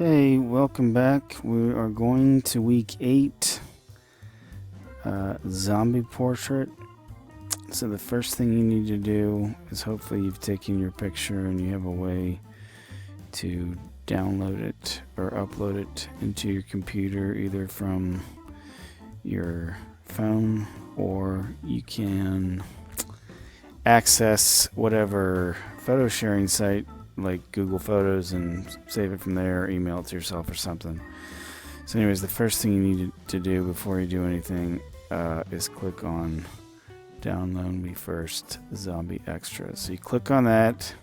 Okay, welcome back. We are going to week 8, zombie portrait. So the first thing you need to do is hopefully you've taken your picture and you have a way to download it or upload it into your computer, either from your phone or you can access whatever photo sharing site like Google Photos and save it from there, or email it to yourself or something. So anyways, the first thing you need to do before you do anything is click on Download Me First Zombie Extra. So you click on that,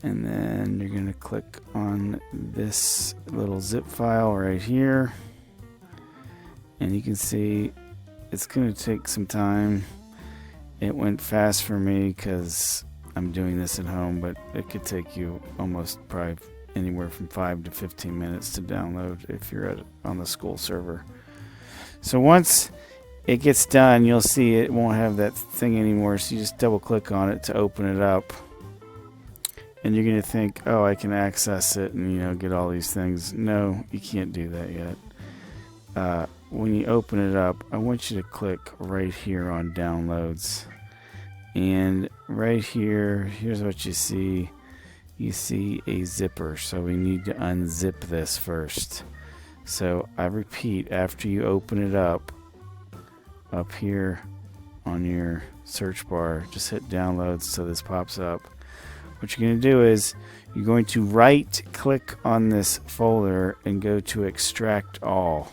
and then you're going to click on this little zip file right here, and you can see it's going to take some time. It went fast for me because I'm doing this at home, but it could take you almost probably anywhere from 5 to 15 minutes to download if you're on the school server. So once it gets done, you'll see it won't have that thing anymore, so you just double click on it to open it up. And you're going to think, oh, I can access it and get all these things. No, you can't do that yet. When you open it up, I want you to click right here on Downloads. And right here, here's what you see. You see a zipper, so we need to unzip this first. So I repeat, after you open it up here on your search bar, just hit Downloads so this pops up. What you're going to do is you're going to right click on this folder and go to Extract All.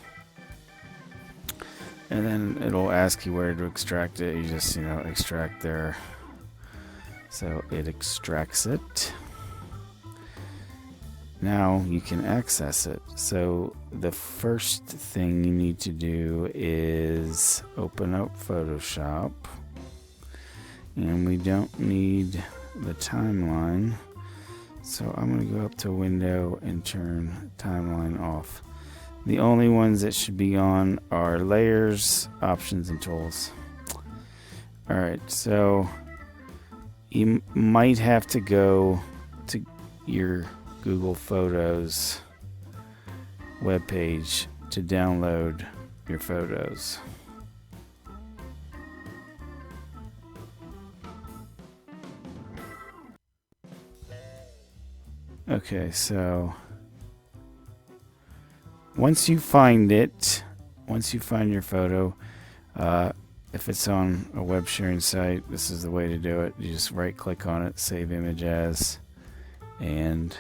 And then it'll ask you where to extract it. You just, extract there. So it extracts it. Now you can access it. So the first thing you need to do is open up Photoshop. And we don't need the timeline. So I'm going to go up to Window and turn Timeline off. The only ones that should be on are Layers, Options, and Tools. Alright, so you might have to go to your Google Photos webpage to download your photos. Okay, so once you find it, once you find your photo, if it's on a web sharing site, this is the way to do it. You just right click on it, save image as, and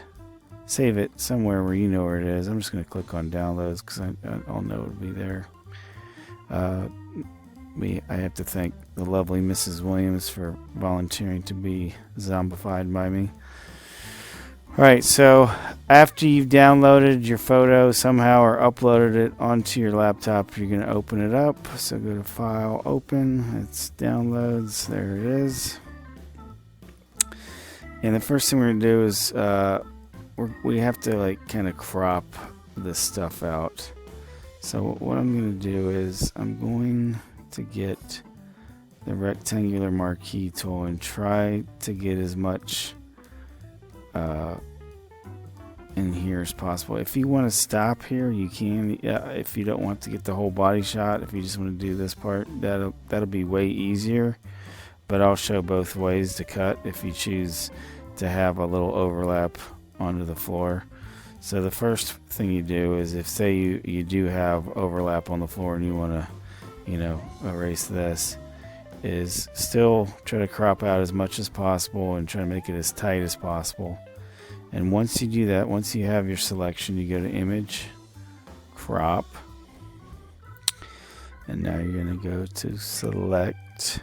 save it somewhere where you know where it is. I'm just going to click on downloads because I'll know it'll be there. I have to thank the lovely Mrs. Williams for volunteering to be zombified by me. Alright, so after you've downloaded your photo somehow or uploaded it onto your laptop, you're going to open it up. So go to File, Open. It's Downloads. There it is. And the first thing we're going to do is we have to kind of crop this stuff out. So what I'm going to do is I'm going to get the rectangular marquee tool and try to get as much in here as possible. If you want to stop here, you can. If you don't want to get the whole body shot, if you just want to do this part, that'll be way easier. But I'll show both ways to cut if you choose to have a little overlap onto the floor. So the first thing you do is, if say you do have overlap on the floor and you want to erase this, is still try to crop out as much as possible and try to make it as tight as possible. And once you do that, once you have your selection, you go to Image, Crop, and now you're going to go to Select,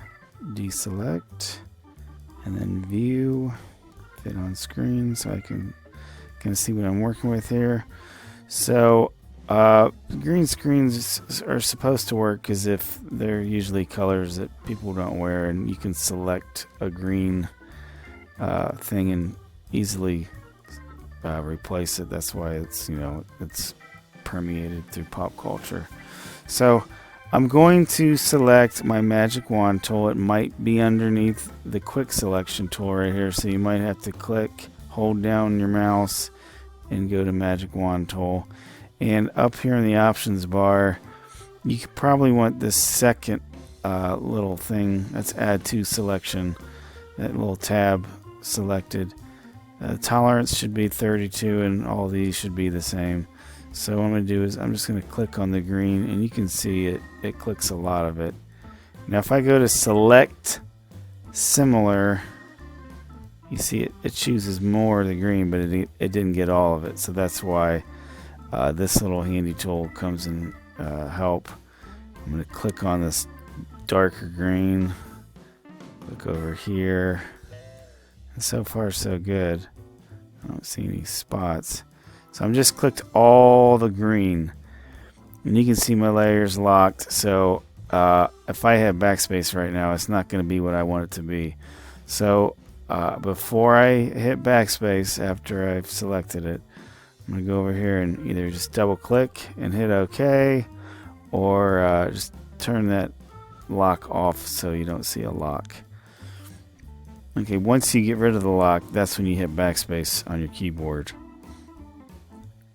Deselect, and then View, Fit on Screen, so I can kind of see what I'm working with here. So green screens are supposed to work as if they're usually colors that people don't wear, and you can select a green thing and easily replace it. That's why it's it's permeated through pop culture. So I'm going to select my magic wand tool. It might be underneath the quick selection tool right here, so you might have to click, hold down your mouse, and go to Magic Wand tool. And up here in the options bar, you could probably want this second little thing. That's add to selection. That little tab selected. Tolerance should be 32 and all these should be the same. So what I'm going to do is I'm just going to click on the green, and you can see it clicks a lot of it. Now if I go to select similar, you see it chooses more of the green, but it didn't get all of it. So that's why this little handy tool comes in help. I'm going to click on this darker green, look over here, and so far so good. I don't see any spots. So I'm just clicked all the green, and you can see my layers locked. So if I hit backspace right now, it's not going to be what I want it to be. So before I hit backspace, after I've selected it, I'm going to go over here and either just double click and hit OK, or just turn that lock off so you don't see a lock. Okay, once you get rid of the lock, that's when you hit backspace on your keyboard.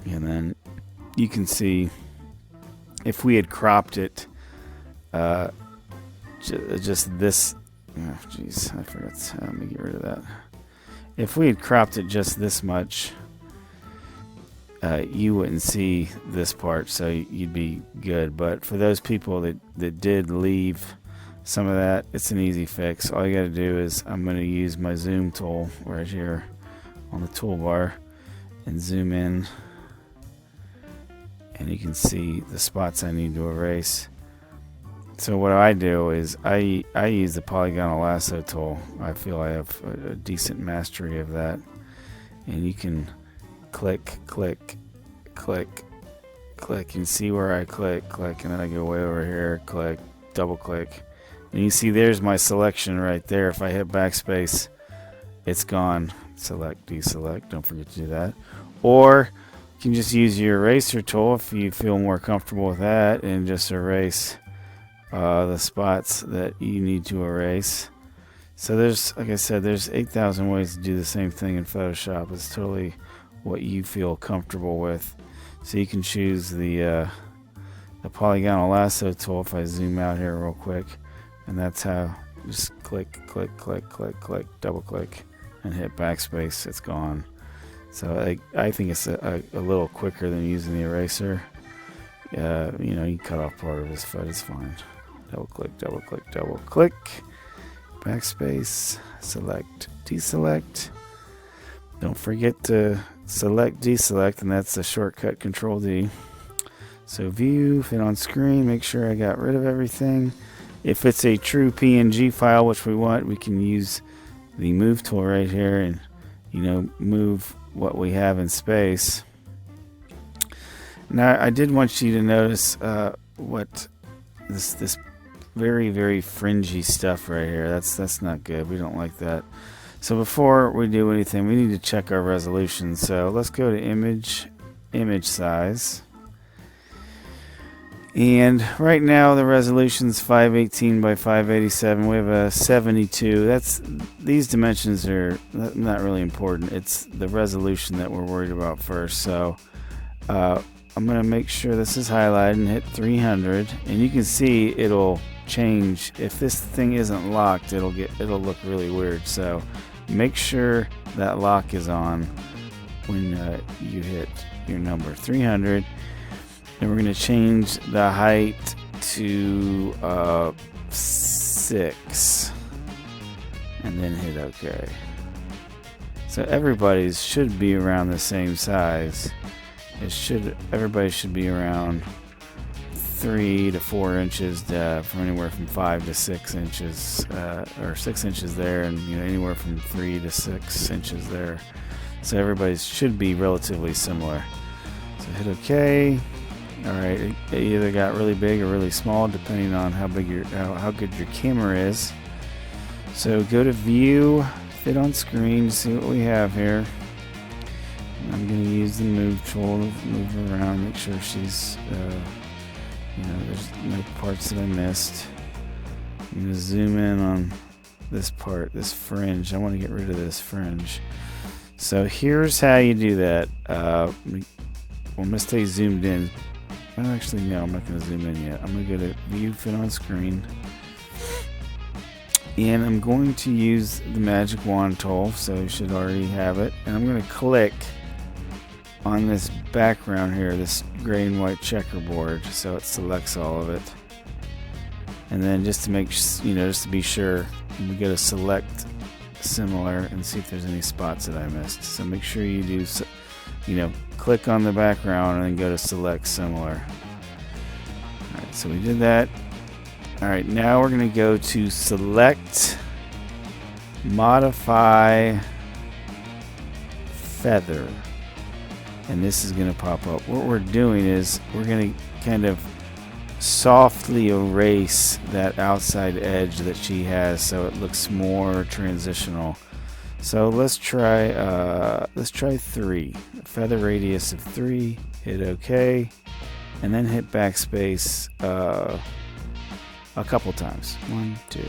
And then you can see if we had cropped it just this, oh jeez, I forgot, let me get rid of that. If we had cropped it just this much, you wouldn't see this part, so you'd be good. But for those people that did leave some of that, it's an easy fix. All you got to do is I'm going to use my zoom tool right here on the toolbar and zoom in, and you can see the spots I need to erase. So what I do is I use the Polygonal Lasso tool. I feel I have a decent mastery of that, and you can click, click, click, click. You can see where I click, click, and then I go way over here, click, double click, and you see there's my selection right there. If I hit backspace, it's gone. Select, deselect, don't forget to do that. Or you can just use your eraser tool if you feel more comfortable with that, and just erase the spots that you need to erase. So there's, like I said, there's 8,000 ways to do the same thing in Photoshop. It's totally what you feel comfortable with. So you can choose the Polygonal Lasso tool. If I zoom out here real quick, and that's how, just click, click, click, click, click, double click, and hit backspace. It's gone. So I think it's a little quicker than using the eraser. You know, you cut off part of his foot, it's fine. Double click, double click, double click, backspace, select, deselect. Don't forget to select, deselect, and that's the shortcut Control D. So view, fit on screen, make sure I got rid of everything. If it's a true PNG file, which we want, we can use the move tool right here and, you know, move what we have in space. Now I did want you to notice what this very, very fringy stuff right here. That's not good. We don't like that. So before we do anything, we need to check our resolution. So let's go to image size. And right now the resolution is 518 by 587. We have a 72. These dimensions are not really important. It's the resolution that we're worried about first. So I'm going to make sure this is highlighted and hit 300, and you can see it'll change. If this thing isn't locked, it'll look really weird. So make sure that lock is on when you hit your number 300. And we're going to change the height to 6, and then hit OK. So everybody's should be around the same size. Everybody should be around 3 to 4 inches from anywhere from 5 to 6 inches, or 6 inches there, and anywhere from 3 to 6 inches there. So everybody should be relatively similar. So hit OK. All right, it either got really big or really small, depending on how big how good your camera is. So go to View, Fit on Screen, see what we have here. I'm going to use the Move tool to move her around, make sure she's, there's no parts that I missed. I'm going to zoom in on this part, this fringe. I want to get rid of this fringe. So here's how you do that. I'm going to stay zoomed in. Actually, no, I'm not going to zoom in yet. I'm going to go to View, Fit on Screen. And I'm going to use the Magic Wand tool, so you should already have it. And I'm going to click on this background here, this gray and white checkerboard, so it selects all of it. And then just to make, just to be sure, we go to Select Similar and see if there's any spots that I missed. So make sure you do, click on the background and then go to Select Similar. Alright, so we did that. Alright, now we're going to go to Select, Modify, Feather. And this is going to pop up. What we're doing is we're going to kind of softly erase that outside edge that she has so it looks more transitional. So let's try 3. Feather radius of 3. Hit OK, and then hit backspace a couple times. 1, 2.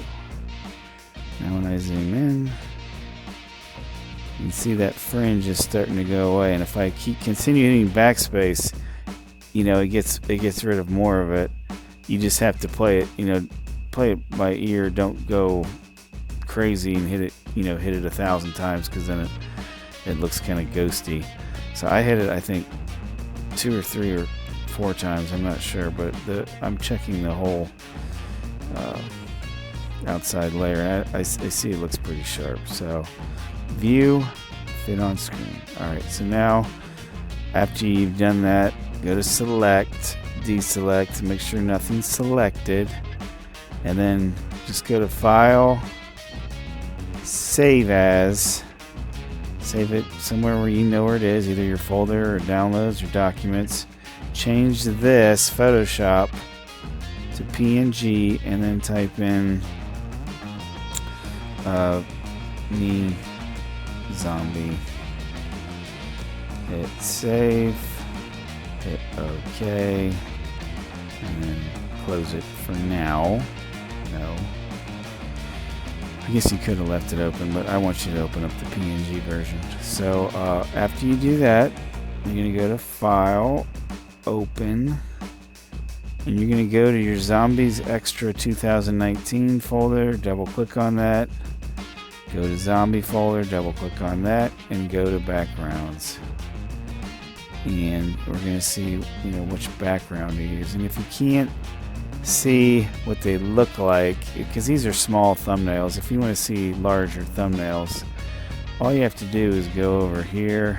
Now when I zoom in, you can see that fringe is starting to go away, and if I continue hitting backspace, it gets rid of more of it. You just have to play it by ear. Don't go crazy and hit it 1,000 times, because then it looks kind of ghosty. So I hit it, I think 2 or 3 or 4 times. I'm not sure, but I'm checking the whole outside layer. I see it looks pretty sharp. So View, Fit on Screen. Alright, so now after you've done that, go to Select, Deselect, make sure nothing's selected, and then just go to File, Save As, save it somewhere where you know where it is, either your folder or downloads or documents. Change this Photoshop to PNG and then type in me zombie. Hit save, hit OK, and then close it for now. No. I guess you could have left it open, but I want you to open up the PNG version. So after you do that, you're going to go to File, Open, and you're going to go to your Zombies Extra 2019 folder, double click on that, go to Zombie folder, double click on that, and go to Backgrounds. And we're going to see which background to use. And if you can't see what they look like, because these are small thumbnails, if you want to see larger thumbnails, all you have to do is go over here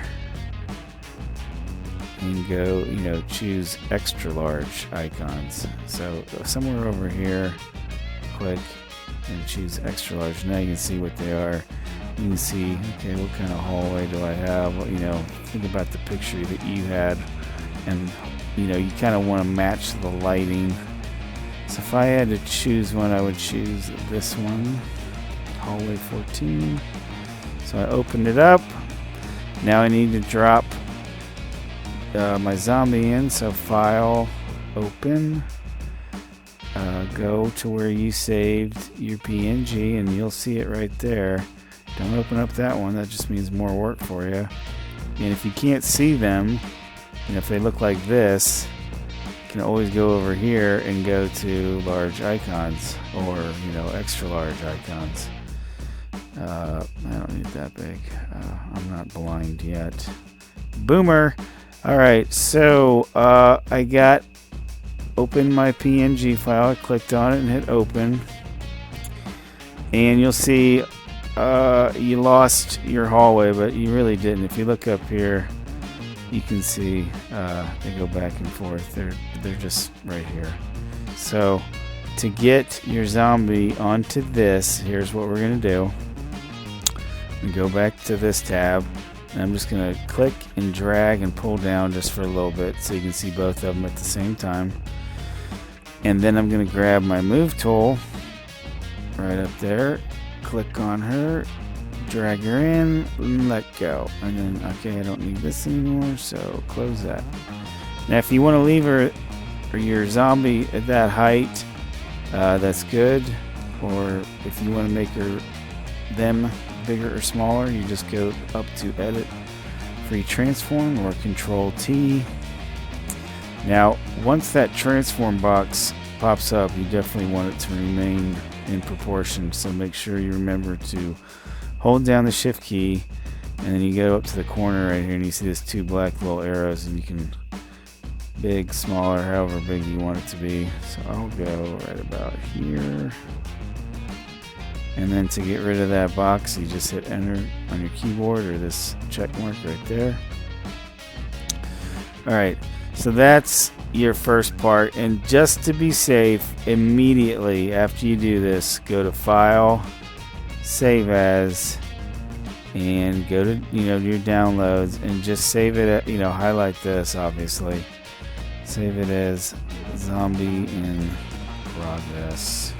and go, choose extra large icons. So somewhere over here, click and choose extra large. Now you can see what they are. You can see, okay, what kind of hallway do I have? Think about the picture that you had, and you kind of want to match the lighting. So if I had to choose one, I would choose this one, hallway 14. So I opened it up. Now I need to drop my zombie in. So File, Open, go to where you saved your PNG, and you'll see it right there. Don't open up that one, that just means more work for you. And if you can't see them, if they look like this, you can always go over here and go to large icons, or extra large icons. I don't need that big. I'm not blind yet. Boomer! Alright, so I got open my PNG file. I clicked on it and hit open. And you'll see you lost your hallway, but you really didn't. If you look up here, you can see they go back and forth. They're just right here. So to get your zombie onto this, here's what we're going to do. We go back to this tab, and I'm just going to click and drag and pull down just for a little bit so you can see both of them at the same time. And then I'm going to grab my move tool right up there, click on her, drag her in, and let go. And then, okay, I don't need this anymore, so close that. Now if you want to leave her or your zombie at that height, that's good. Or if you want to make them bigger or smaller, you just go up to Edit, Free Transform, or Control T. Now, once that transform box pops up, you definitely want it to remain in proportion. So make sure you remember to hold down the Shift key, and then you go up to the corner right here, and you see these two black little arrows, and you can big, smaller, however big you want it to be. So I'll go right about here. And then to get rid of that box, you just hit Enter on your keyboard, or this check mark right there. Alright, so that's your first part. And just to be safe, immediately after you do this, go to File, Save As, and go to your downloads, and just save it at, highlight this, obviously. Save it as Zombie in Progress.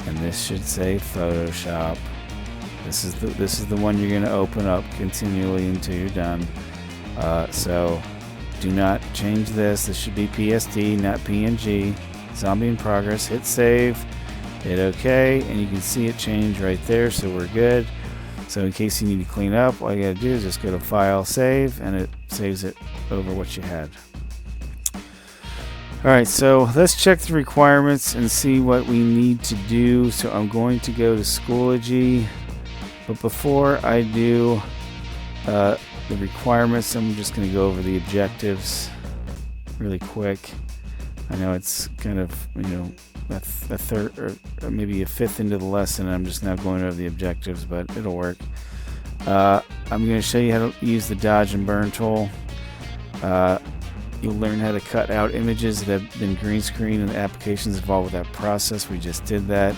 And this should say Photoshop. This is the one you're going to open up continually until you're done. So do not change this. This should be PSD, not PNG. Zombie in Progress. Hit save. Hit OK, and you can see it change right there. So we're good. So in case you need to clean up, all you got to do is just go to File, Save, and it saves it over what you had. Alright, so let's check the requirements and see what we need to do. So I'm going to go to Schoology, but before I do the requirements, I'm just going to go over the objectives really quick. I know it's kind of, a third or maybe a fifth into the lesson. I'm just now going over the objectives, but it'll work. I'm going to show you how to use the dodge and burn tool. You'll learn how to cut out images that have been green screen and the applications involved with that process. We just did that,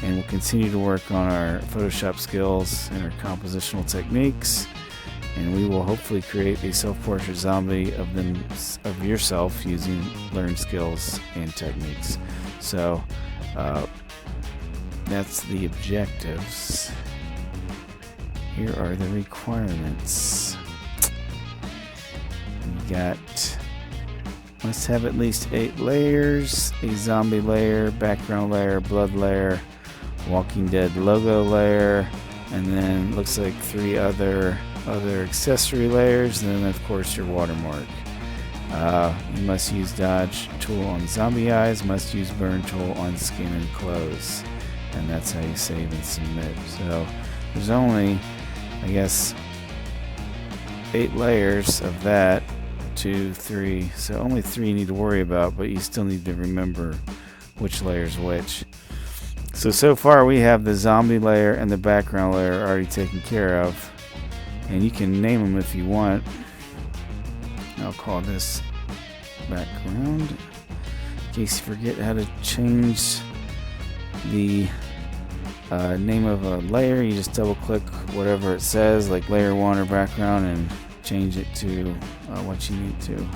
and we'll continue to work on our Photoshop skills and our compositional techniques, and we will hopefully create a self-portrait zombie of yourself using learned skills and techniques. So that's the objectives. Here are the requirements. We got must have at least 8 layers: a zombie layer, background layer, blood layer, Walking Dead logo layer, and then looks like 3 other accessory layers, and then of course your watermark. You must use dodge tool on zombie eyes, must use burn tool on skin and clothes, and that's how you save and submit. So there's only, I guess, 8 layers of that. 2, 3, so only 3 you need to worry about, but you still need to remember which layer is which. So far we have the zombie layer and the background layer already taken care of, and you can name them if you want. I'll call this background. In case you forget how to change the name of a layer, you just double click whatever it says, like layer 1 or background, and change it to what you need to.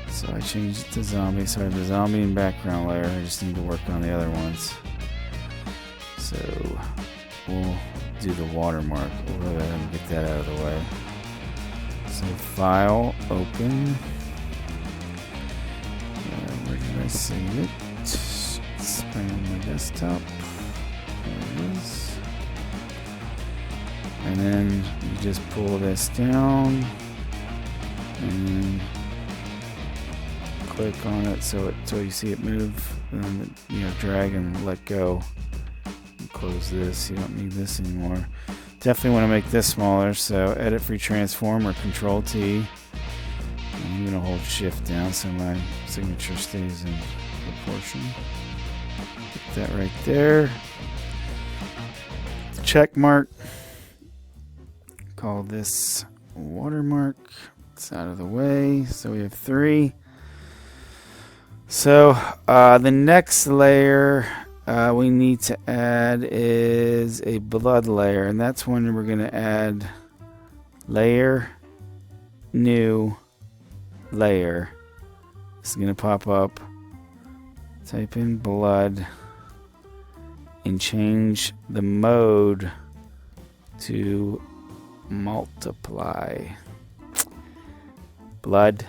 So I changed it to zombie, so I have the zombie and background layer. I just need to work on the other ones. So we'll do the watermark. We'll go ahead and get that out of the way. So File, Open. Where did I save it? It's on my desktop. There it is. And then you just pull this down and click on it so you see it move, and then drag and let go. And close this. You don't need this anymore. Definitely want to make this smaller, so Edit, Free Transform, or Control T. I'm going to hold Shift down so my signature stays in proportion. Put that right there. Check mark. Call this watermark. It's out of the way. So we have 3. So the next layer we need to add is a blood layer, and that's when we're going to add layer, new, layer. It's going to pop up. Type in blood and change the mode to multiply. Blood,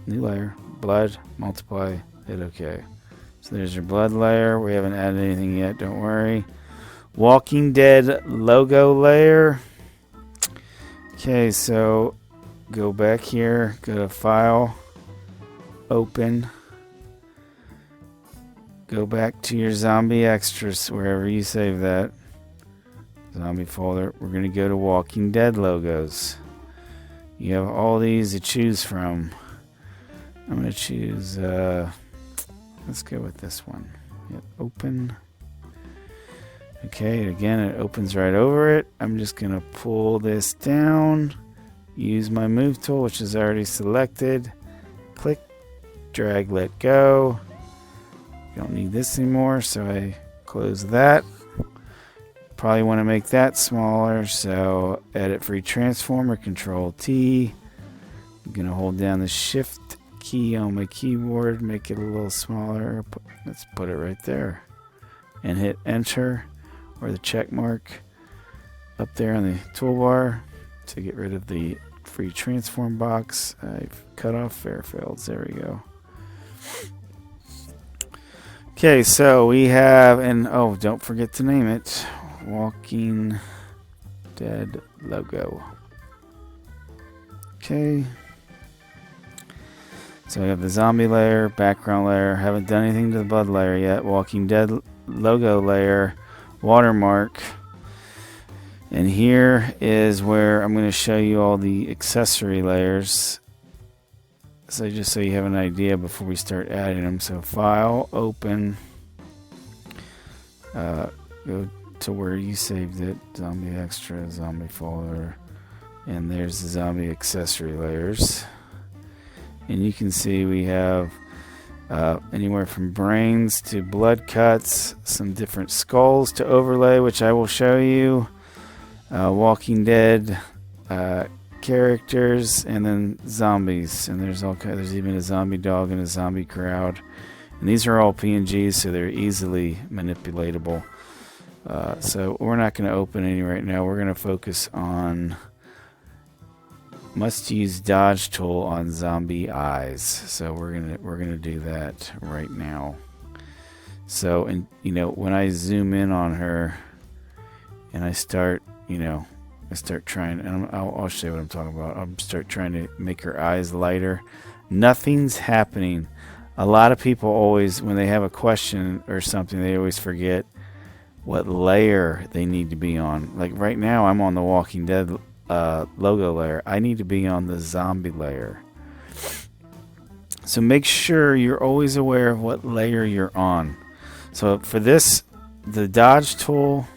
new layer, blood, multiply, hit OK. So there's your blood layer. We haven't added anything yet, don't worry. Walking Dead logo layer. Okay, so go back here, go to File, Open. Go back to your zombie extras, wherever you save that. Zombie folder. We're going to go to Walking Dead logos. You have all these to choose from. I'm going to choose, let's go with this one. Hit Open. Okay, again, it opens right over it. I'm just going to pull this down. Use my Move tool, which is already selected. Click, drag, let go. Don't need this anymore, so I close that. Probably want to make that smaller, so edit free transform or Control T. I'm going to hold down the Shift key on my keyboard, make it a little smaller. Let's put it right there. And hit Enter or the check mark up there on the toolbar to get rid of the free transform box. I've cut off Fairfields. There we go. Okay, so we have, and oh, don't forget to name it, Walking Dead logo. Okay. So we have the zombie layer, background layer. Haven't done anything to the blood layer yet. Walking Dead logo layer, watermark. And here is where I'm going to show you all the accessory layers. So just so you have an idea before we start adding them. So File, Open, go to where you saved it, Zombie Extra, Zombie Folder, and there's the zombie accessory layers. And you can see we have anywhere from brains to blood cuts, some different skulls to overlay, which I will show you, Walking Dead characters, and then zombies, and there's even a zombie dog and a zombie crowd, and these are all PNGs, so they're easily manipulatable. So we're not going to open any right now. We're going to focus on must use dodge tool on zombie eyes. So we're gonna do that right now. So, and you know, when I zoom in on her and I start, I start trying, and I'll show you what I'm talking about. I'll start trying to make her eyes lighter. Nothing's happening. A lot of people always, when they have a question or something, they always forget what layer they need to be on. Like right now, I'm on the Walking Dead logo layer. I need to be on the zombie layer. So make sure you're always aware of what layer you're on. So for this, the dodge tool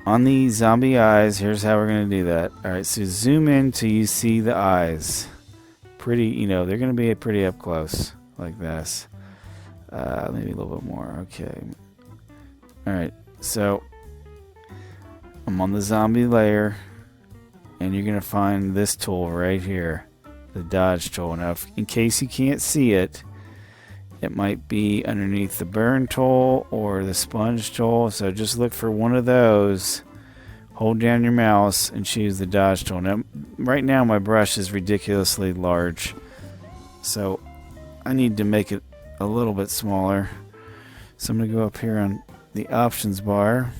on the zombie eyes, here's how we're going to do that. Alright, so zoom in till you see the eyes. Pretty, they're going to be pretty up close, like this. Maybe a little bit more. Okay. Alright, so I'm on the zombie layer, and you're going to find this tool right here, the dodge tool. Now, in case you can't see it, it might be underneath the burn tool or the sponge tool. So just look for one of those. Hold down your mouse and choose the dodge tool. Now, right now my brush is ridiculously large, so I need to make it a little bit smaller. So I'm going to go up here on the options bar.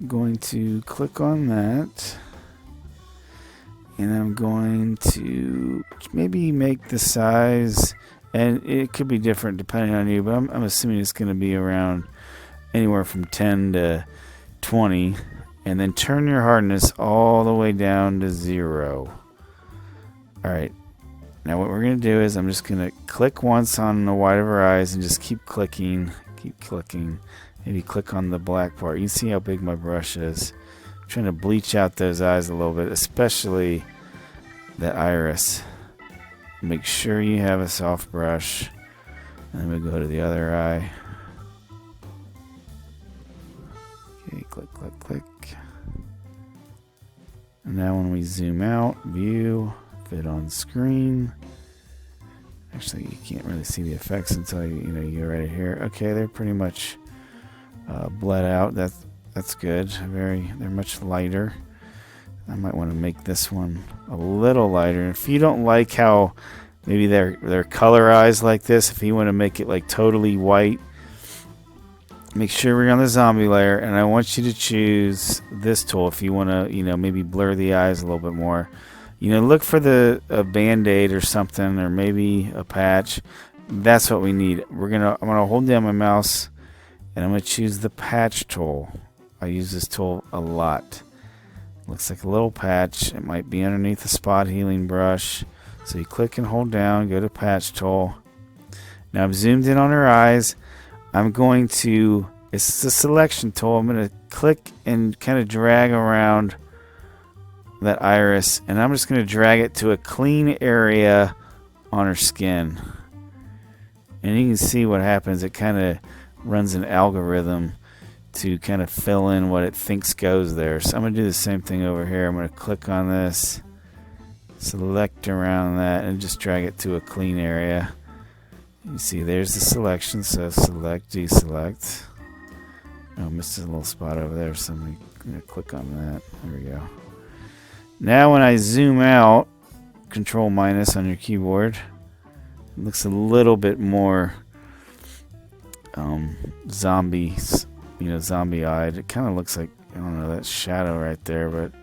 I'm going to click on that. And I'm going to maybe make the size, and it could be different depending on you, but I'm assuming it's going to be around anywhere from 10 to 20. And then turn your hardness all the way down to 0. Alright, now what we're going to do is I'm just going to click once on the white of her eyes and just keep clicking. Maybe click on the black part. You can see how big my brush is. I'm trying to bleach out those eyes a little bit, especially the iris. Make sure you have a soft brush. And then we go to the other eye. Okay, click, click, click. And now when we zoom out, view, fit on screen. Actually, you can't really see the effects until you get right here. Okay, they're pretty much bled out. That's good. They're much lighter. I might want to make this one a little lighter. If you don't like how maybe they're colorized like this, if you want to make it like totally white, make sure we're on the zombie layer, and I want you to choose this tool if you want to, maybe blur the eyes a little bit more. Look for a band-aid or something, or maybe a patch. That's what we need. I'm gonna hold down my mouse, and I'm gonna choose the patch tool. I use this tool a lot. Looks like a little patch. It might be underneath the spot healing brush. So you click and hold down, go to patch tool. Now I've zoomed in on her eyes. It's the selection tool. I'm going to click and kind of drag around that iris, and I'm just going to drag it to a clean area on her skin. And you can see what happens. It kind of runs an algorithm to kind of fill in what it thinks goes there. So I'm going to do the same thing over here. I'm going to click on this, select around that, and just drag it to a clean area. You see there's the selection, so select, deselect. Oh, I missed a little spot over there, so I'm going to click on that. There we go. Now when I zoom out, Control minus on your keyboard, it looks a little bit more zombie-eyed. It kind of looks like, I don't know, that shadow right there, but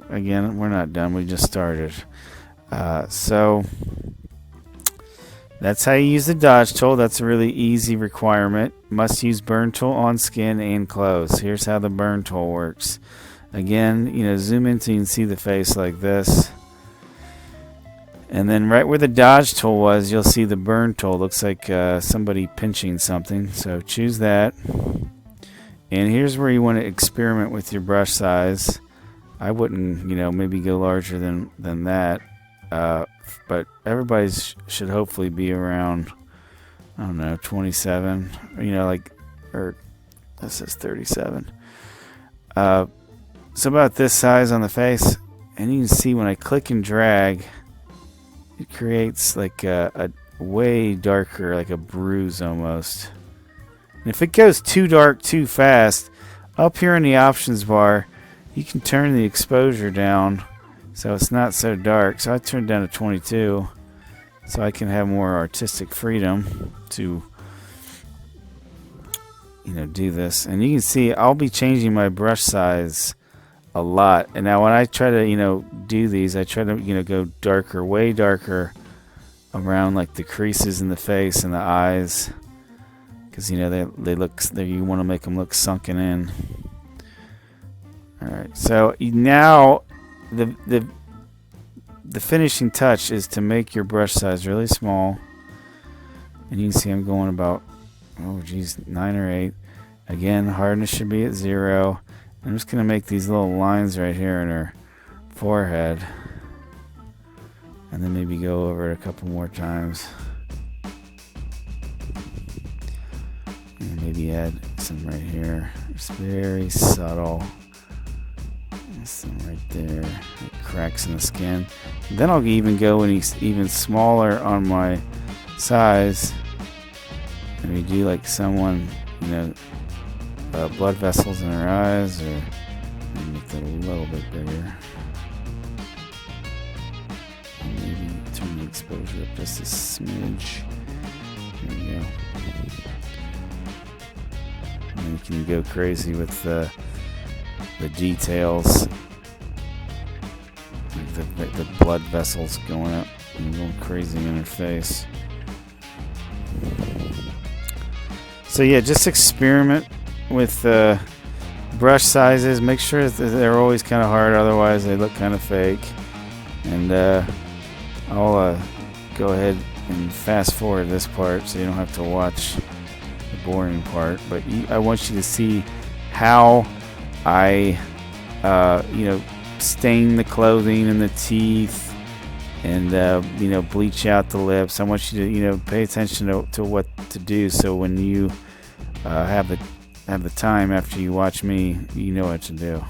again, we're not done. We just started. So that's how you use the dodge tool. That's a really easy requirement. Must use burn tool on skin and clothes. Here's how the burn tool works. Again, zoom in so you can see the face like this. And then right where the dodge tool was, you'll see the burn tool. Looks like somebody pinching something. So choose that. And here's where you want to experiment with your brush size. I wouldn't, maybe go larger than that. But everybody's should hopefully be around, I don't know, 27. Or this says 37. So about this size on the face. And you can see when I click and drag, it creates like a way darker, like a bruise almost. And if it goes too dark too fast, up here in the options bar, you can turn the exposure down so it's not so dark. So I turned down to 22 so I can have more artistic freedom to do this. And you can see I'll be changing my brush size a lot. And now when I try to do these, I try to go darker, way darker around like the creases in the face and the eyes, because they look, you want to make them look sunken in. Alright, so now the finishing touch is to make your brush size really small. And you can see I'm going about 9 or 8. Again, hardness should be at 0. I'm just going to make these little lines right here in her forehead. And then maybe go over it a couple more times. And maybe add some right here. It's very subtle. Some right there. Like cracks in the skin. And then I'll even go even smaller on my size. Maybe do like someone, blood vessels in her eyes, or make that a little bit bigger. And maybe turn the exposure up just a smidge. There you go. And you can go crazy with the details, like the blood vessels going up and going crazy in her face. So yeah, just experiment with brush sizes. Make sure that they're always kind of hard, otherwise they look kind of fake. And I'll go ahead and fast forward this part so you don't have to watch the boring part. But I want you to see how I stain the clothing and the teeth, and bleach out the lips. I want you to pay attention to what to do, so when you have the time after you watch me, you know what to do.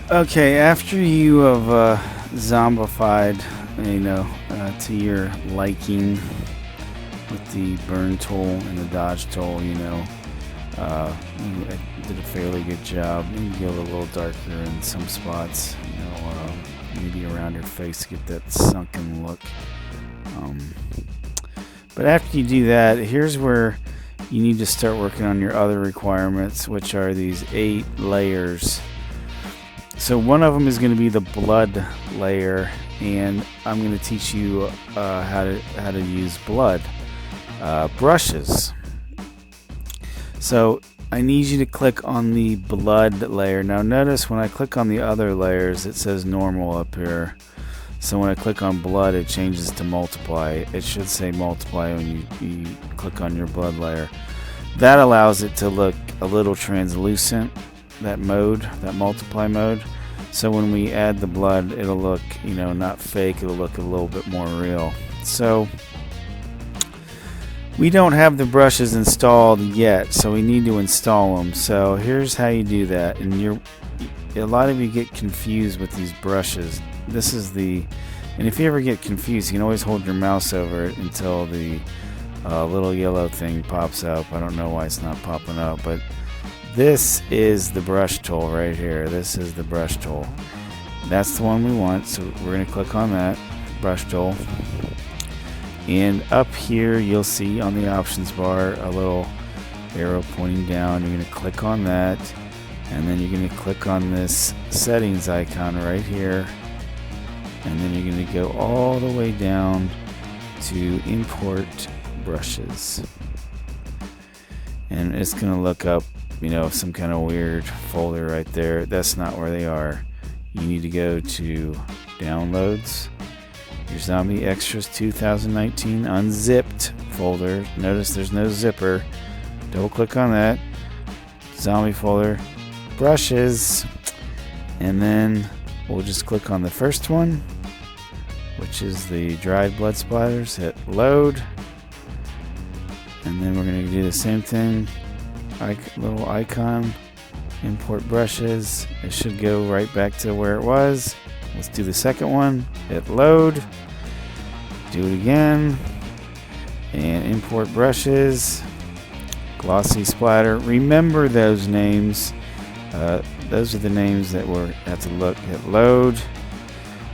Okay, after you have zombified, to your liking with the burn tool and the dodge tool, you did a fairly good job. Maybe go a little darker in some spots, maybe around your face to get that sunken look. But after you do that, here's where you need to start working on your other requirements, which are these 8 layers. So one of them is going to be the blood layer, and I'm going to teach you how to use blood brushes. So I need you to click on the blood layer. Now notice when I click on the other layers, it says normal up here. So when I click on blood, it changes to multiply. It should say multiply when you click on your blood layer. That allows it to look a little translucent, that multiply mode. So when we add the blood, it'll look, not fake, it'll look a little bit more real. So we don't have the brushes installed yet, so we need to install them. So here's how you do that. And a lot of you get confused with these brushes. And if you ever get confused, you can always hold your mouse over it until the little yellow thing pops up. I don't know why it's not popping up, but this is the brush tool right here. This is the brush tool. That's the one we want, so we're going to click on that brush tool. And up here, you'll see on the options bar a little arrow pointing down. You're going to click on that, and then you're going to click on this settings icon right here. And then you're going to go all the way down to import brushes. And it's going to look up, some kind of weird folder right there. That's not where they are. You need to go to downloads, your Zombie Extras 2019 unzipped folder. Notice there's no zipper. Double click on that. Zombie folder, brushes, and then we'll just click on the first one, which is the dried blood splatters. Hit load, and then we're going to do the same thing. Little icon, import brushes. It should go right back to where it was. Let's do the second one. Hit load, do it again, and import brushes, glossy splatter. Remember those names. Those are the names that we have to look. Hit load.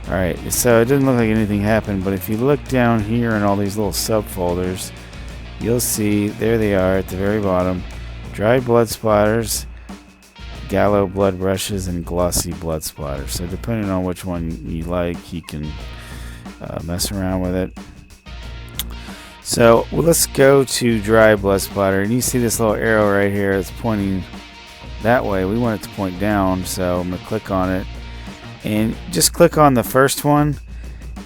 Alright, so it doesn't look like anything happened, but if you look down here in all these little subfolders, you'll see there they are at the very bottom. Dried blood splatters, gallow blood brushes, and glossy blood splatters. So depending on which one you like, you can mess around with it. So let's go to dry blood splatter, and you see this little arrow right here that's pointing that way. We want it to point down, so I'm going to click on it. And just click on the first one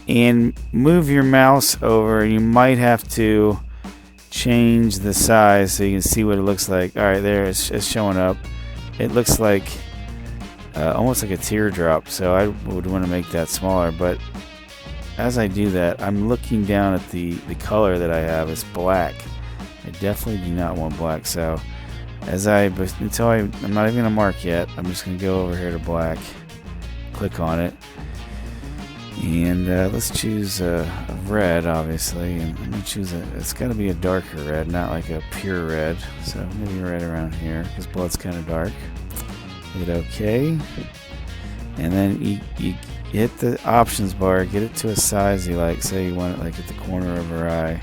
and move your mouse over. You might have to change the size so you can see what it looks like. Alright, there it's showing up. It looks like almost like a teardrop, so I would want to make that smaller. But as I do that, I'm looking down at the color that I have. It's black. I definitely do not want black, so I'm not even going to mark yet. I'm just going to go over here to black, click on it, and let's choose a red, obviously. And I'm going to choose it's got to be a darker red, not like a pure red. So maybe right around here, because blood's kind of dark. Hit OK, and then you hit the options bar, get it to a size you like. Say you want it like at the corner of her eye.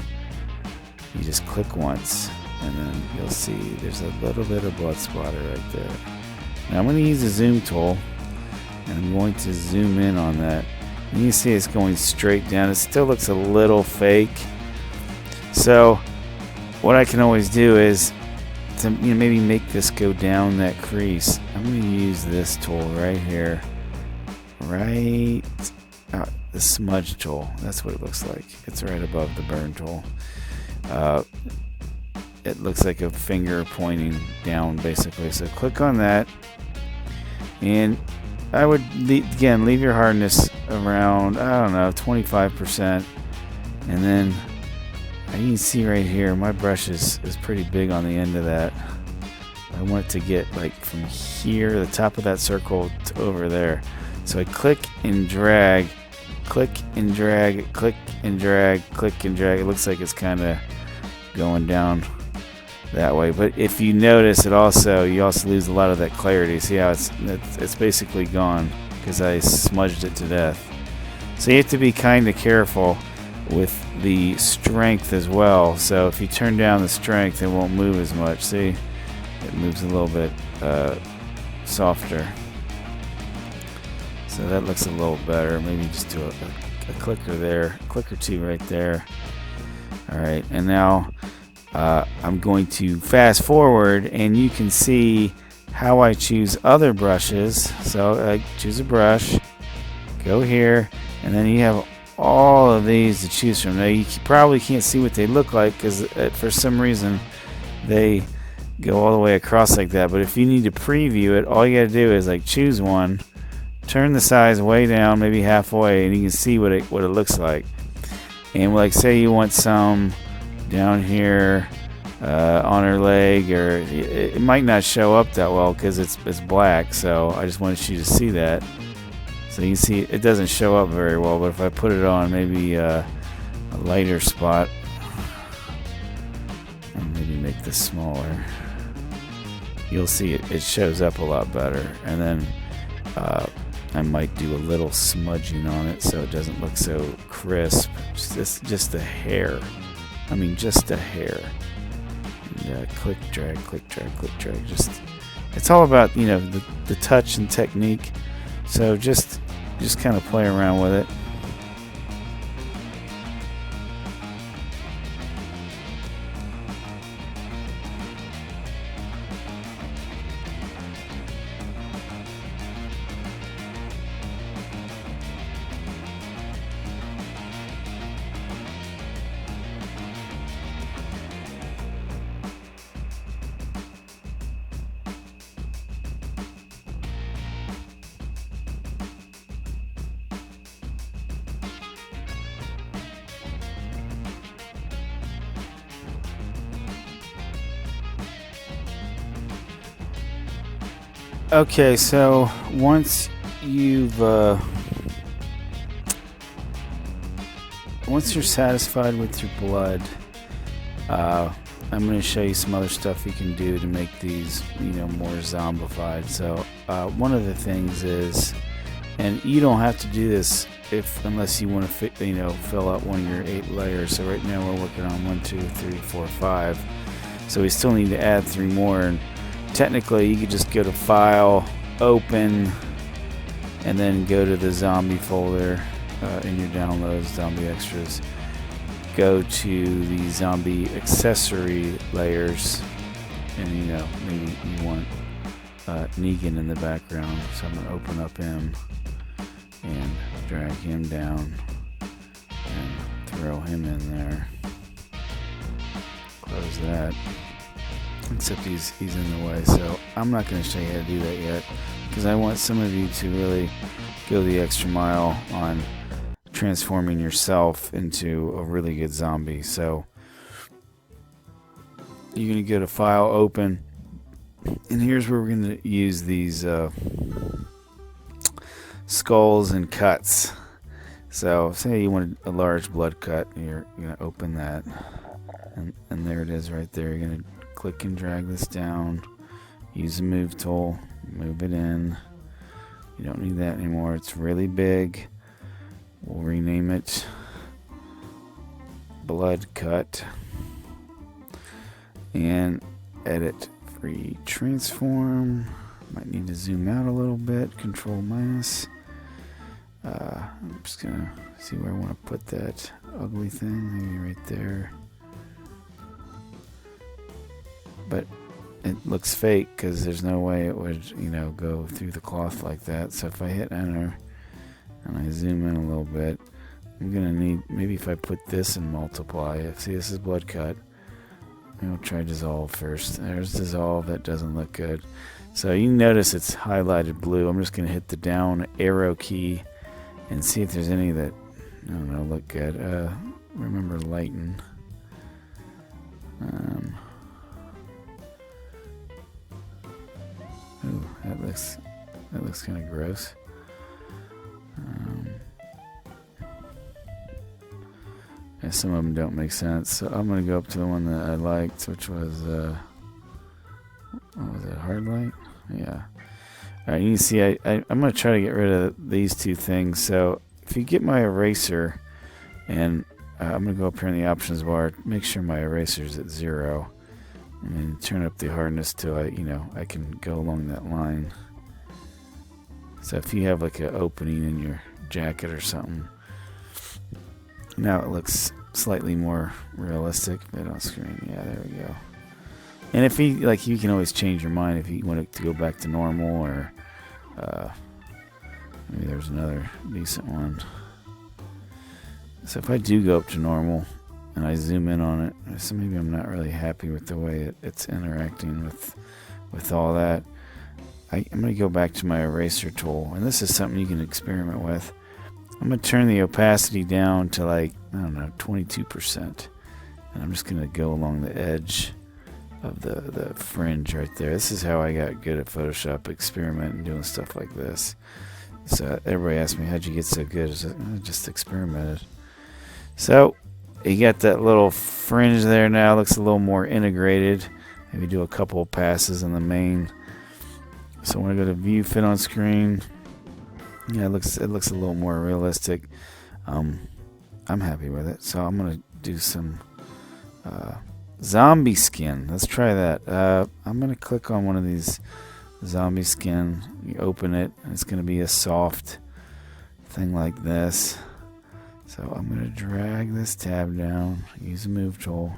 You just click once, and then you'll see there's a little bit of blood splatter right there. Now I'm going to use the zoom tool, and I'm going to zoom in on that. And you see it's going straight down. It still looks a little fake. So what I can always do is to maybe make this go down that crease. I'm going to use this tool right here. The smudge tool. That's what it looks like. It's right above the burn tool. It looks like a finger pointing down basically. So click on that, and I would again leave your hardness around, I don't know, 25%, and then you can see right here my brush is pretty big on the end of that. I want it to get like from here, the top of that circle, to over there. So I click and drag, click and drag, click and drag, click and drag. It looks like it's kind of going down that way, but if you notice, you also lose a lot of that clarity. See how it's basically gone because I smudged it to death. So you have to be kind of careful with the strength as well. So if you turn down the strength, it won't move as much. See, it moves a little bit softer. So that looks a little better. Maybe just do a clicker there, a click or two right there. All right, and now I'm going to fast forward, and you can see how I choose other brushes. So I choose a brush, go here, and then you have all of these to choose from. Now you probably can't see what they look like because for some reason they go all the way across like that. But if you need to preview it, all you got to do is like choose one, turn the size way down, maybe halfway, and you can see what it looks like. And like say you want some down here on her leg, or it might not show up that well because it's black. So I just wanted you to see that. So you can see it doesn't show up very well, but if I put it on maybe a lighter spot, and maybe make this smaller, you'll see it shows up a lot better. And then I might do a little smudging on it so it doesn't look so crisp. Just a hair. I mean, just a hair. And, click, drag, click, drag, click, drag. It's all about, you know, the touch and technique. So just kind of play around with it. Okay, so once you're satisfied with your blood, I'm going to show you some other stuff you can do to make these, you know, more zombified. So one of the things is, and you don't have to do this unless you want to fill out one of your 8 layers. So right now we're working on 1, 2, 3, 4, 5. So we still need to add 3 more. And technically, you could just go to File, Open, and then go to the Zombie folder in your downloads, Zombie Extras. Go to the Zombie Accessory layers, and you know, maybe you want Negan in the background. So I'm going to open up him and drag him down and throw him in there. Close that. Except he's in the way, so I'm not going to show you how to do that yet, because I want some of you to really go the extra mile on transforming yourself into a really good zombie. So you're going to go to File, Open, and here's where we're going to use these skulls and cuts. So say you want a large blood cut, you're going to open that, and there it is right there. You're going to click and drag this down, use the move tool, move it in. You don't need that anymore, it's really big. We'll rename it Blood Cut, and edit, free transform. Might need to zoom out a little bit, Control minus. I'm just gonna see where I want to put that ugly thing, maybe right there. But it looks fake because there's no way it would, you know, go through the cloth like that. So if I hit enter and I zoom in a little bit, I'm gonna need, maybe if I put this and multiply it. See, this is blood cut. Maybe we'll try dissolve first. There's dissolve. That doesn't look good. So you notice it's highlighted blue. I'm just gonna hit the down arrow key and see if there's any that, I don't know, look good. Remember lighten. that looks kind of gross. Yeah, some of them don't make sense. So I'm gonna go up to the one that I liked, which was what was it? Hard light? Yeah. All right, you can see I'm gonna try to get rid of these two things. So if you get my eraser, and I'm gonna go up here in the options bar, make sure my eraser is at 0, and then turn up the hardness till I can go along that line. So if you have like an opening in your jacket or something, now it looks slightly more realistic. But on screen, yeah, there we go. And if you can always change your mind if you want it to go back to normal, or maybe there's another decent one. So if I do go up to normal and I zoom in on it, so maybe I'm not really happy with the way it's interacting with all that. I'm going to go back to my eraser tool, and this is something you can experiment with. I'm going to turn the opacity down to like, I don't know, 22%. And I'm just going to go along the edge of the fringe right there. This is how I got good at Photoshop, experimenting, doing stuff like this. So everybody asks me, how'd you get so good? I just experimented. So you got that little fringe there now. Looks a little more integrated. Maybe do a couple of passes in the main. So when I go to view fit on screen, yeah, it looks a little more realistic. I'm happy with it. So I'm gonna do some zombie skin. Let's try that. I'm gonna click on one of these zombie skin. You open it, and it's gonna be a soft thing like this. So I'm gonna drag this tab down. Use the move tool.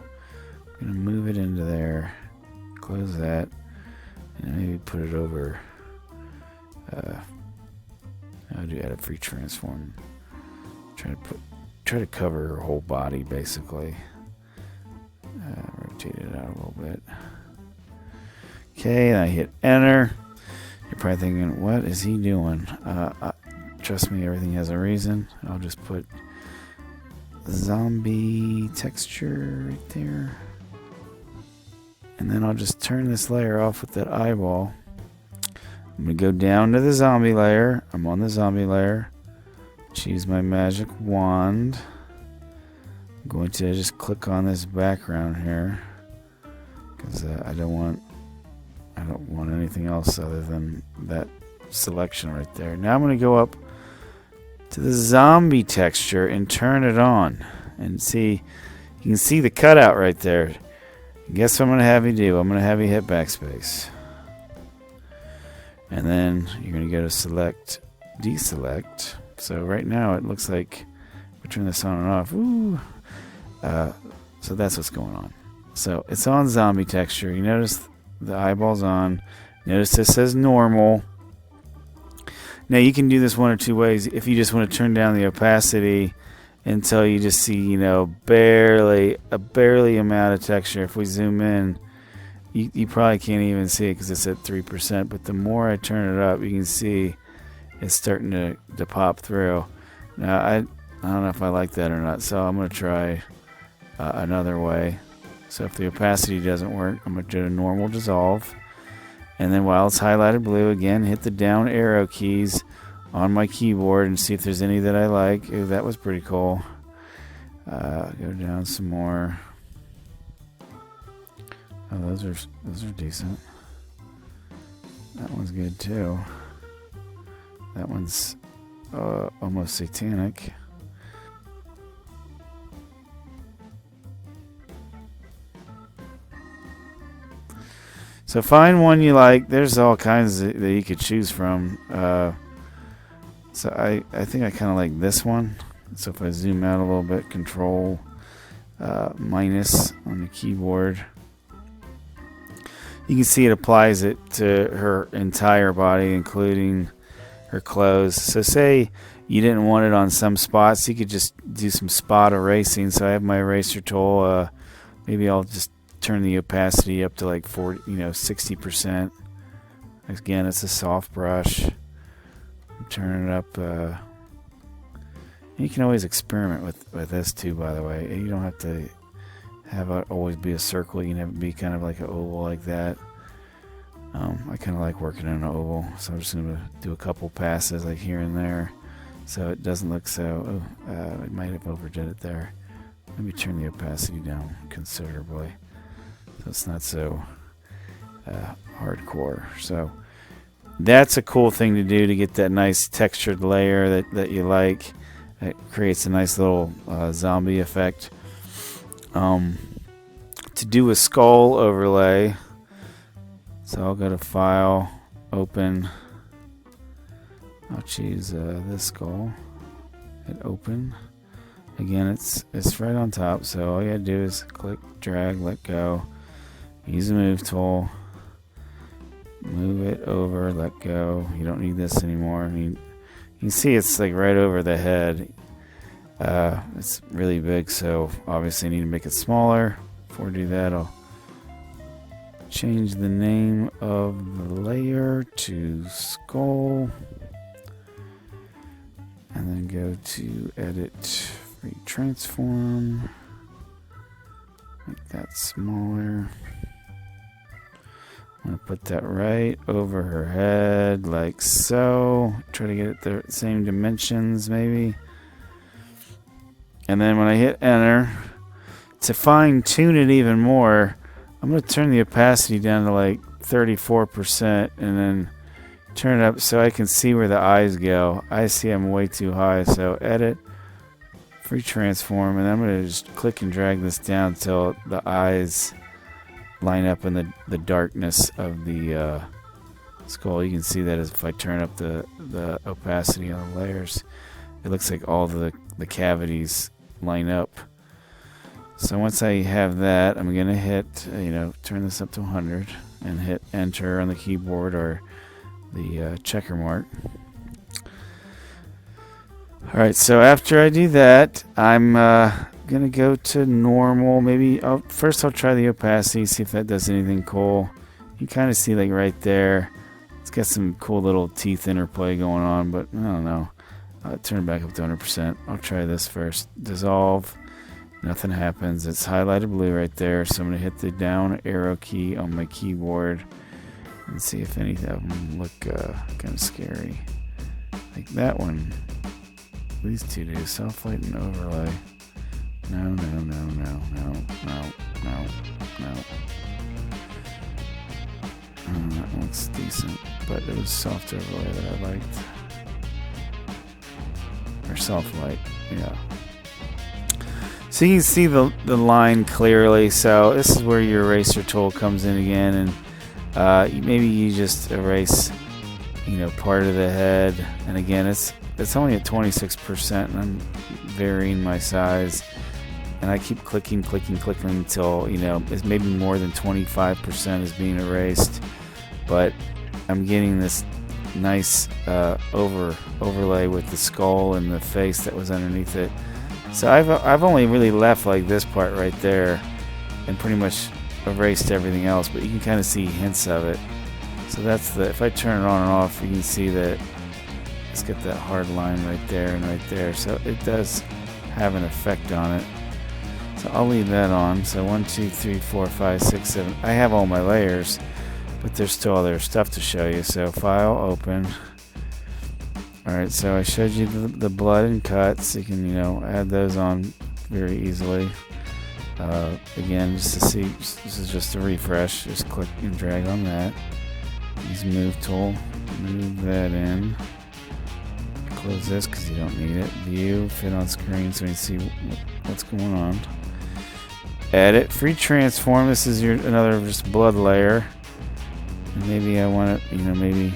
I'm gonna move it into there. Close that. And maybe put it over. I'll do edit free transform. Try to cover her whole body basically. Rotate it out a little bit. Okay, and I hit enter. You're probably thinking, what is he doing? Trust me, everything has a reason. I'll just put zombie texture right there. And then I'll just turn this layer off with that eyeball. I'm going to go down to the zombie layer. I'm on the zombie layer. Choose my magic wand. I'm going to just click on this background here, because I don't want anything else other than that selection right there. Now I'm going to go up to the zombie texture and turn it on. And see, you can see the cutout right there. Guess what I'm going to have you do? I'm going to have you hit backspace. And then you're going to go to select, deselect. So right now it looks like we turn this on and off. Ooh. So that's what's going on. So it's on zombie texture. You notice the eyeball's on. Notice this says normal. Now you can do this one or two ways. If you just want to turn down the opacity until you just see, barely amount of texture. If we zoom in, you probably can't even see it because it's at 3%. But the more I turn it up, you can see it's starting to pop through. Now I don't know if I like that or not, so I'm going to try another way. So if the opacity doesn't work, I'm going to do a normal dissolve. And then while it's highlighted blue, again, hit the down arrow keys on my keyboard and see if there's any that I like. Ooh, that was pretty cool. Go down some more. Oh, those are decent. That one's good too. That one's almost satanic. So find one you like. There's all kinds that you could choose from. So I think I kind of like this one. So if I zoom out a little bit, Control minus on the keyboard, you can see it applies it to her entire body, including her clothes. So say you didn't want it on some spots, you could just do some spot erasing. So I have my eraser tool. Maybe I'll just turn the opacity up to like 60%. Again, it's a soft brush. Turn it up. You can always experiment with this too, by the way. You don't have to have it always be a circle. You can have it be kind of like an oval like that. I kind of like working in an oval, so I'm just going to do a couple passes like here and there, so it doesn't look so. I might have overdid it there. Let me turn the opacity down considerably, so it's not so hardcore. So that's a cool thing to do to get that nice textured layer that you like. It creates a nice little zombie effect. To do a skull overlay, so I'll go to File, Open. I'll choose this skull. Hit Open. Again, it's right on top, so all you gotta do is click, drag, let go. Use the Move tool. Move it over, let go. You don't need this anymore. I mean, you can see it's like right over the head. It's really big, so obviously I need to make it smaller. Before I do that, I'll change the name of the layer to Skull. And then go to Edit, Free Transform. Make that smaller. I'm going to put that right over her head, like so. Try to get it the same dimensions, maybe. And then when I hit Enter, to fine tune it even more, I'm going to turn the opacity down to like 34% and then turn it up so I can see where the eyes go. I see I'm way too high, so Edit, Free Transform, and I'm going to just click and drag this down until the eyes line up in the darkness of the skull. You can see that as if I turn up the opacity on the layers, it looks like all the cavities line up. So once I have that, I'm gonna hit, turn this up to 100 and hit Enter on the keyboard or the checker mark. Alright, so after I do that, I'm gonna go to normal. Maybe first I'll try the opacity, see if that does anything cool. You kind of see like right there, it's got some cool little teeth interplay going on, but I don't know. Turn it back up to 100%. I'll try this first. Dissolve. Nothing happens. It's highlighted blue right there, so I'm going to hit the down arrow key on my keyboard and see if any of them look kind of scary. Like that one. These two do. Self-light and overlay. No. That looks decent, but it was soft overlay that I liked. Or self-light, yeah. So you can see the line clearly. So this is where your eraser tool comes in again, and maybe you just erase, part of the head. And again, it's only at 26%, and I'm varying my size. And I keep clicking until it's maybe more than 25% is being erased. But I'm getting this nice overlay with the skull and the face that was underneath it. So I've only really left like this part right there and pretty much erased everything else, but you can kind of see hints of it. So that's if I turn it on and off, you can see that it's got that hard line right there and right there. So it does have an effect on it. So I'll leave that on. So 1, 2, 3, 4, 5, 6, 7. I have all my layers, but there's still other stuff to show you. So File, Open. Alright, so I showed you the blood and cuts. You can, add those on very easily. Again, just to see, this is just a refresh. Just click and drag on that. Use Move tool. Move that in. Close this because you don't need it. View, fit on screen so you can see what's going on. Edit, Free Transform. This is another just blood layer. And maybe I want it, maybe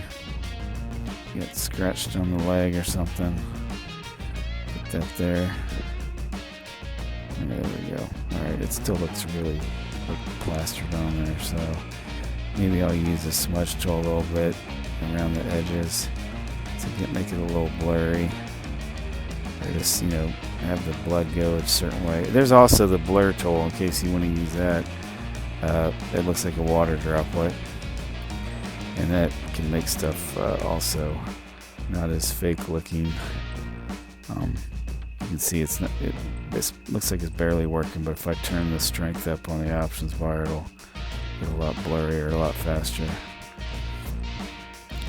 get scratched on the leg or something. Put that there. There we go. Alright, it still looks really plastered on there, so maybe I'll use a smudge tool a little bit around the edges to make it a little blurry. Or just, have the blood go a certain way. There's also the blur tool in case you want to use that. It looks like a water droplet. And that can make stuff also not as fake looking. You can see it looks like it's barely working, but if I turn the strength up on the options bar, it'll get a lot blurrier, a lot faster.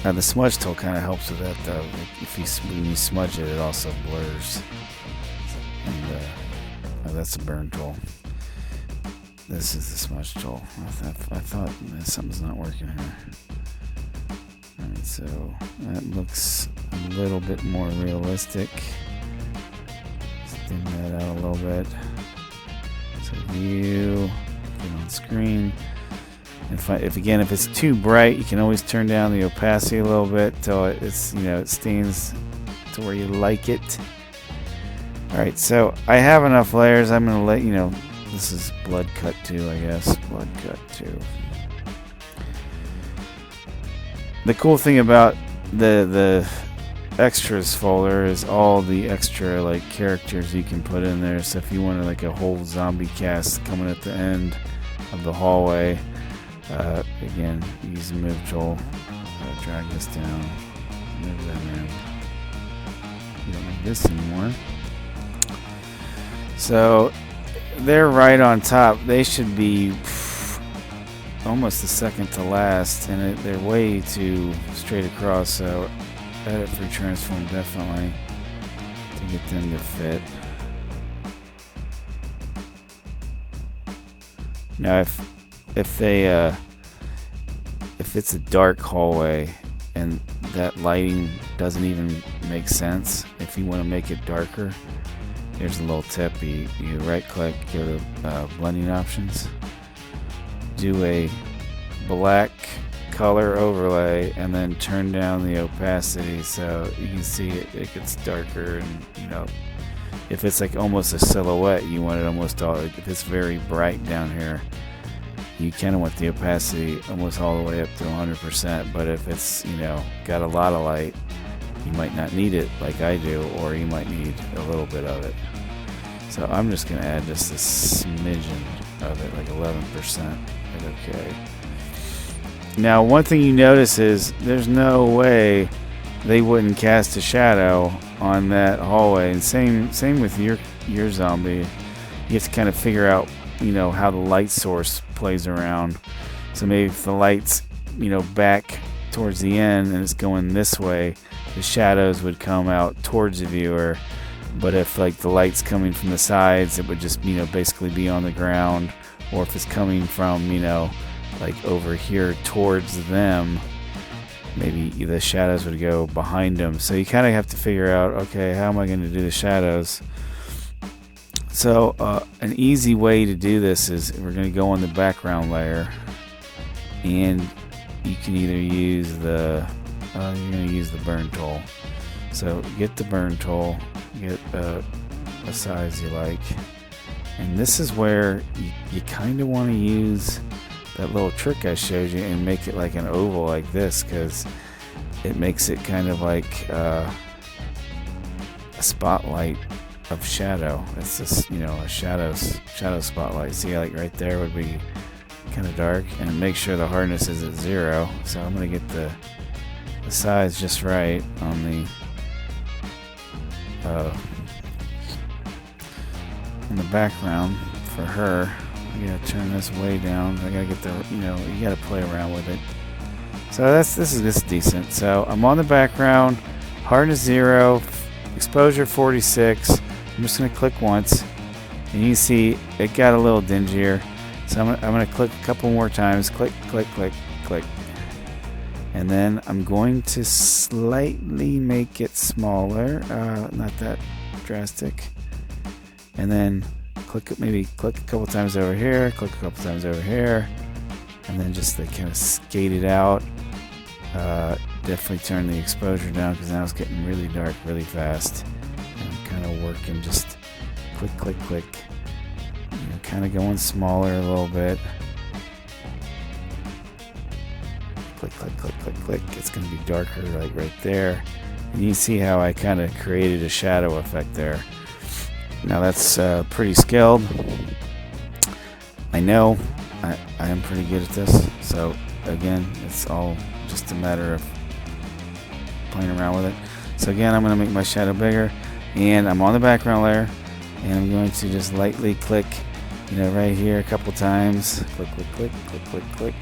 Now the smudge tool kind of helps with that though. If when you smudge it, it also blurs. And oh, that's a burn tool. This is the smudge tool. I thought something's not working here. Alright, so that looks a little bit more realistic. Dim that out a little bit. So view, get on screen. And if it's too bright, you can always turn down the opacity a little bit till it's it stains to where you like it. All right, so I have enough layers. I'm gonna let you know. This is blood cut 2, I guess. Blood cut 2. The cool thing about the extras folder is all the extra like characters you can put in there. So if you wanted like a whole zombie cast coming at the end of the hallway, again, use the move tool. Drag this down. Move that in. You don't need this anymore. So they're right on top. They should be almost the second to last, and they're way too straight across. So edit through transform definitely to get them to fit. Now if it's a dark hallway and that lighting doesn't even make sense, if you want to make it darker, here's a little tip. You right click, go to blending options, do a black color overlay, and then turn down the opacity so you can see it gets darker. And if it's like almost a silhouette, you want it almost all, if it's very bright down here, you kind of want the opacity almost all the way up to 100%. But if it's got a lot of light, you might not need it like I do, or you might need a little bit of it. So I'm just going to add just a smidgen of it, like 11%. Okay. Now one thing you notice is there's no way they wouldn't cast a shadow on that hallway. And same with your zombie. You have to kind of figure out how the light source plays around. So maybe if the light's back towards the end and it's going this way, the shadows would come out towards the viewer. But if like the light's coming from the sides, it would just basically be on the ground. Or if it's coming from like over here towards them, maybe the shadows would go behind them. So you kind of have to figure out, okay, how am I going to do the shadows? So an easy way to do this is we're going to go on the background layer, and you can either use you're going to use the burn tool. So get the burn tool, get a size you like, and this is where you kind of want to use that little trick I showed you and make it like an oval like this, because it makes it kind of like a spotlight of shadow. It's just a shadow spotlight. See, like right there would be kind of dark, and make sure the hardness is at 0. So I'm going to get the size just right on the background for her. I gotta turn this way down. I gotta get the you gotta play around with it. So this is decent. So I'm on the background, hardness 0, exposure 46. I'm just gonna click once, and you can see it got a little dingier. So I'm gonna click a couple more times. Click, click, click, click, and then I'm going to slightly make it smaller, not that drastic. And then maybe click a couple times over here, click a couple times over here, and then just like kind of skate it out. Definitely turn the exposure down, because now it's getting really dark really fast. And I'm kind of working, just click, click, click. Kind of going smaller a little bit. Click, click, click, click, click. It's going to be darker like right there. And you can see how I kind of created a shadow effect there. Now that's pretty skilled. I know I am pretty good at this. So again, it's all just a matter of playing around with it. So again, I'm going to make my shadow bigger, and I'm on the background layer, and I'm going to just lightly click, right here a couple times. Click, click, click, click, click, click,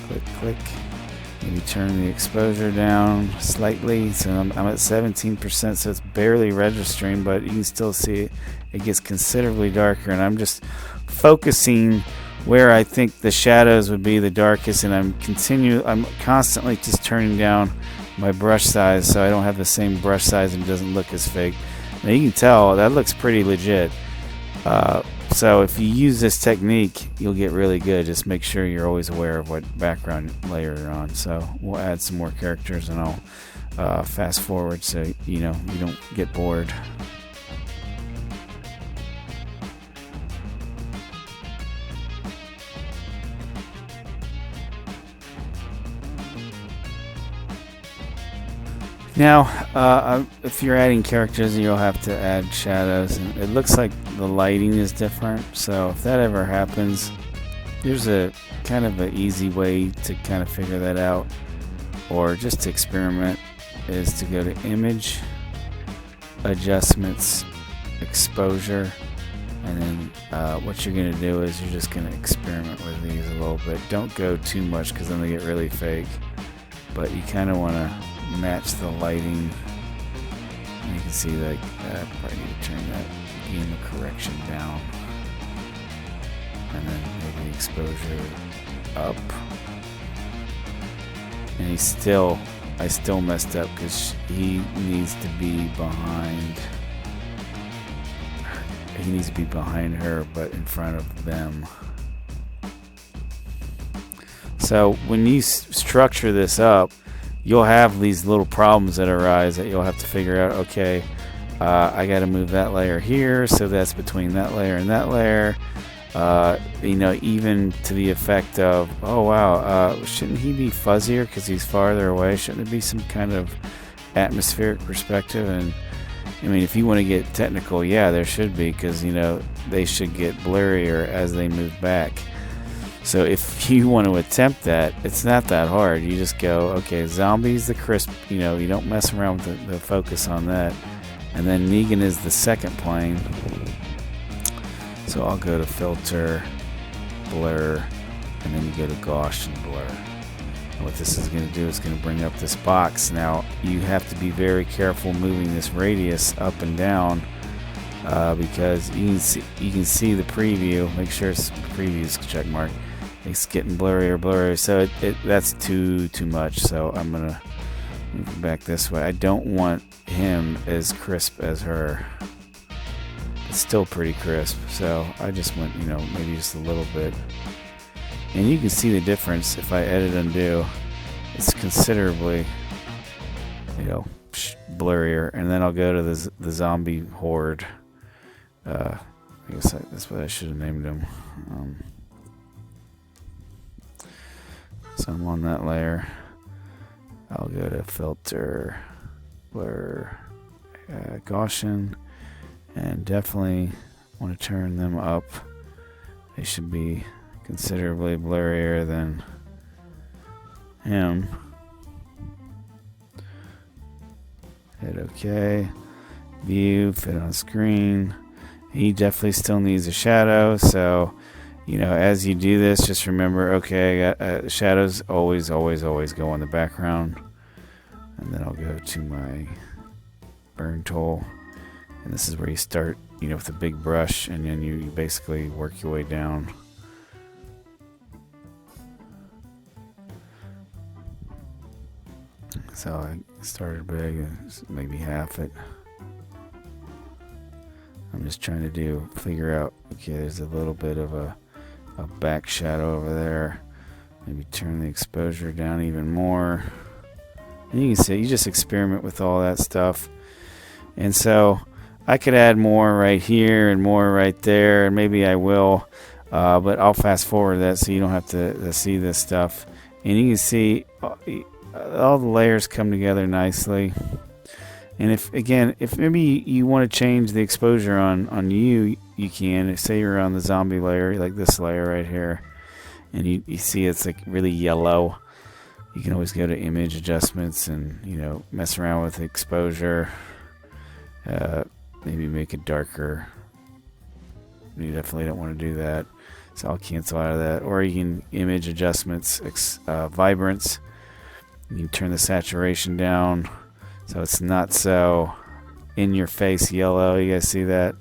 click, click. Maybe turn the exposure down slightly. So I'm at 17%, so it's barely registering, but you can still see it gets considerably darker. And I'm just focusing where I think the shadows would be the darkest, and I'm constantly just turning down my brush size so I don't have the same brush size and it doesn't look as fake. Now you can tell that looks pretty legit. So if you use this technique, you'll get really good. Just make sure you're always aware of what background layer you're on. So we'll add some more characters, and I'll fast forward so you don't get bored. Now, if you're adding characters, you'll have to add shadows. And it looks like the lighting is different. So if that ever happens, there's a kind of an easy way to kind of figure that out, or just to experiment, is to go to Image, Adjustments, Exposure, and then what you're going to do is you're just going to experiment with these a little bit. Don't go too much because then they get really fake. But you kind of want to match the lighting. And you can see that I probably need to turn that beam of correction down, and then maybe exposure up. And I still messed up because he needs to be behind. He needs to be behind her, but in front of them. So when you structure this up, you'll have these little problems that arise that you'll have to figure out. Okay, I got to move that layer here, so that's between that layer and that layer. Even to the effect of, oh wow, shouldn't he be fuzzier because he's farther away? Shouldn't there be some kind of atmospheric perspective? And I mean, if you want to get technical, yeah, there should be, because they should get blurrier as they move back. So if you want to attempt that, it's not that hard. You just go, okay, zombie's the crisp, you don't mess around with the focus on that. And then Negan is the second plane. So I'll go to Filter, Blur, and then you go to Gaussian Blur. And what this is going to do is going to bring up this box. Now you have to be very careful moving this radius up and down, because you can see the preview. Make sure it's preview's check mark. It's getting blurrier. So that's too much. So I'm gonna move it back this way. I don't want him as crisp as her. It's still pretty crisp. So I just went, maybe just a little bit. And you can see the difference if I edit undo. It's considerably, blurrier. And then I'll go to the zombie horde. I guess that's what I should have named him. So I'm on that layer. I'll go to Filter, Blur, Gaussian, and definitely want to turn them up. They should be considerably blurrier than him. Hit OK. View, fit on screen. He definitely still needs a shadow, so as you do this, just remember, okay, shadows always go on the background. And then I'll go to my burn tool, and this is where you start, with a big brush, and then you basically work your way down. So I started big, maybe half it. I'm just trying to figure out, okay, there's a little bit of a back shadow over there. Maybe turn the exposure down even more. And you can see, you just experiment with all that stuff. And so I could add more right here and more right there, and maybe I will, but I'll fast forward that so you don't have to see this stuff. And you can see all the layers come together nicely. And if maybe you want to change the exposure on you can. Say you're on the zombie layer, like this layer right here, and you see it's like really yellow. You can always go to Image Adjustments and mess around with exposure. Maybe make it darker. You definitely don't want to do that, so I'll cancel out of that. Or you can Image Adjustments, Vibrance, You turn the saturation down so it's not so in your face yellow. You guys see that?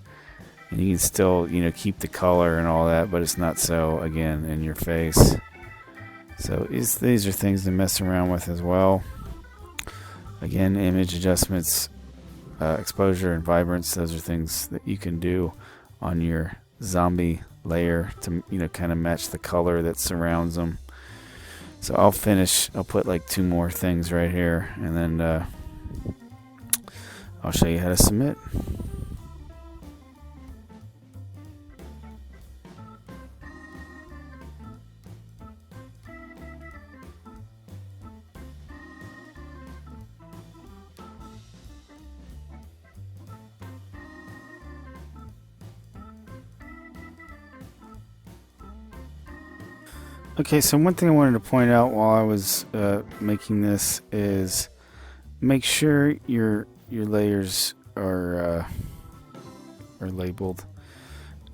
And you can still, keep the color and all that, but it's not so, again, in your face. So these are things to mess around with as well. Again, image adjustments, exposure and vibrance, those are things that you can do on your zombie layer to, kind of match the color that surrounds them. So I'll put like 2 more things right here, and then I'll show you how to submit. Okay, so one thing I wanted to point out while I was making this is make sure your layers are labeled,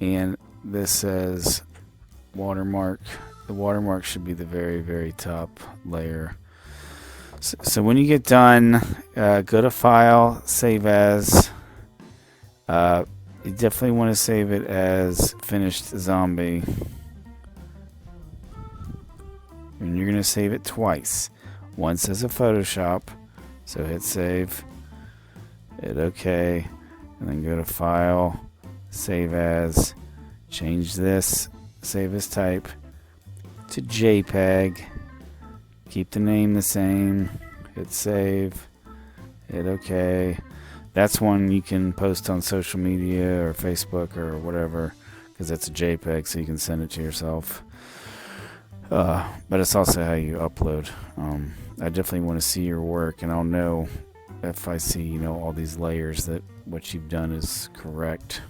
and this says watermark. The watermark should be the very, very top layer. So when you get done, go to File, Save As. You definitely want to save it as Finished Zombie. And you're going to save it twice. Once as a Photoshop, so hit save, hit OK, and then go to File, Save As, change this, save as type, to JPEG, keep the name the same, hit save, hit OK. That's one you can post on social media or Facebook or whatever, because that's a JPEG, so you can send it to yourself. But it's also how you upload. I definitely want to see your work, and I'll know if I see, all these layers that what you've done is correct.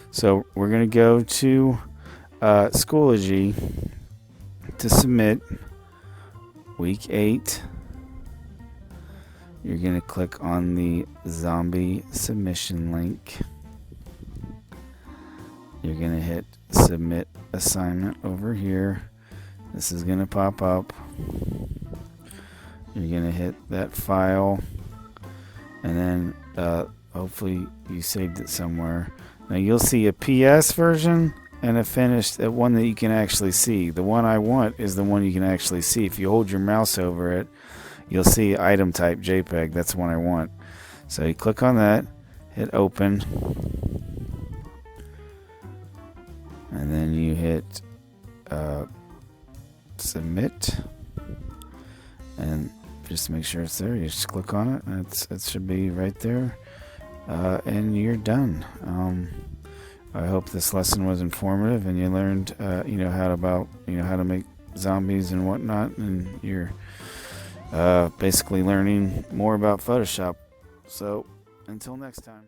So we're going to go to Schoology to submit week 8. You're going to click on the zombie submission link. You're going to hit submit assignment over here. This is going to pop up. You're going to hit that file, and then hopefully you saved it somewhere. Now you'll see a PS version and a finished, one that you can actually see. The one I want is the one you can actually see. If you hold your mouse over it, you'll see item type JPEG. That's the one I want. So you click on that, hit open, and then you hit submit, and just to make sure it's there, you just click on it. It should be right there. And you're done. I hope this lesson was informative and you learned, how to make zombies and whatnot, and you're basically learning more about Photoshop. So until next time.